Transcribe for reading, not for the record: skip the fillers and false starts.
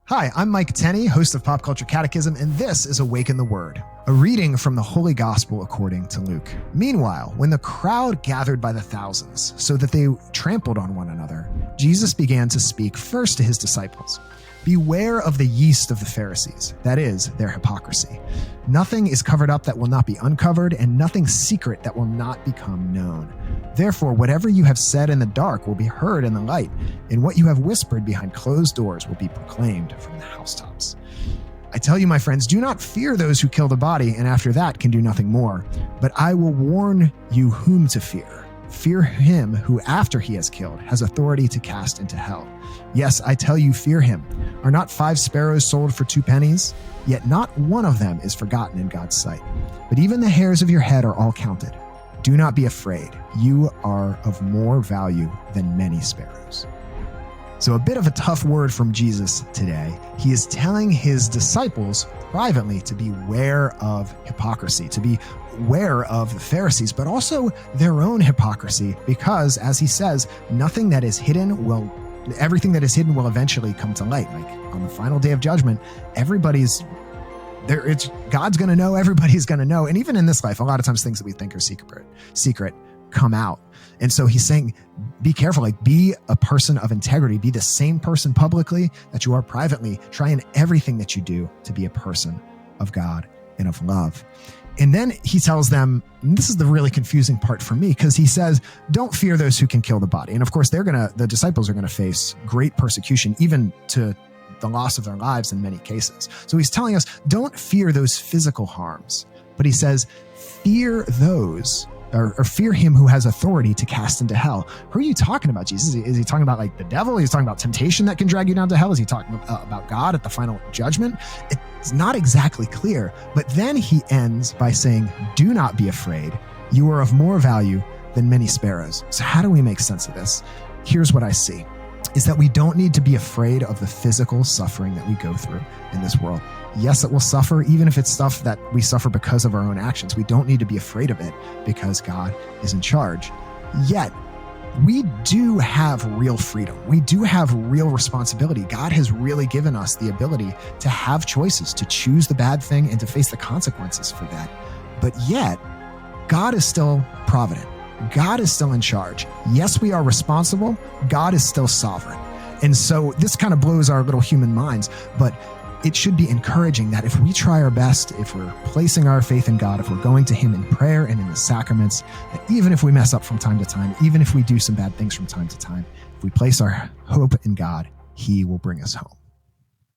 Hi, I'm Mike Tenney, host of Pop Culture Catechism, and this is Awaken the Word, a reading from the Holy Gospel according to Luke. Meanwhile, when the crowd gathered by the thousands so that they trampled on one another, Jesus began to speak first to his disciples. Beware of the yeast of the Pharisees, that is, their hypocrisy. Nothing is covered up that will not be uncovered, and nothing secret that will not become known. Therefore, whatever you have said in the dark will be heard in the light, and what you have whispered behind closed doors will be proclaimed from the housetops. I tell you, my friends, do not fear those who kill the body, and after that can do nothing more. But I will warn you whom to fear. Fear him who, after he has killed, has authority to cast into hell. Yes, I tell you, fear him. Are not 5 sparrows sold for 2 pennies? Yet not one of them is forgotten in God's sight. But even the hairs of your head are all counted. Do not be afraid. You are of more value than many sparrows. So a bit of a tough word from Jesus today. He is telling his disciples privately to beware of hypocrisy, to be aware of the Pharisees, but also their own hypocrisy, because as he says, everything that is hidden will eventually come to light. Like on the final day of judgment, everybody's there. God's going to know, everybody's going to know. And even in this life, a lot of times things that we think are secret come out. And so he's saying, be careful, like be a person of integrity, be the same person publicly that you are privately. Try in everything that you do to be a person of God and of love. And then he tells them, and this is the really confusing part for me, because he says, don't fear those who can kill the body. And of course, the disciples are going to face great persecution, even to the loss of their lives in many cases. So he's telling us, don't fear those physical harms, but he says, fear those or fear him who has authority to cast into hell. Who are you talking about, Jesus? Is he talking about like the devil? Is he talking about temptation that can drag you down to hell? Is he talking about God at the final judgment? It's not exactly clear. But then he ends by saying, do not be afraid. You are of more value than many sparrows. So how do we make sense of this? Here's what I see, is that we don't need to be afraid of the physical suffering that we go through in this world. Yes, it will suffer, even if it's stuff that we suffer because of our own actions. We don't need to be afraid of it because God is in charge. Yet, we do have real freedom. We do have real responsibility. God has really given us the ability to have choices, to choose the bad thing and to face the consequences for that. But yet, God is still provident. God is still in charge. Yes, we are responsible. God is still sovereign. And so this kind of blows our little human minds, but it should be encouraging that if we try our best, if we're placing our faith in God, if we're going to him in prayer and in the sacraments, that even if we mess up from time to time, even if we do some bad things from time to time, if we place our hope in God, he will bring us home.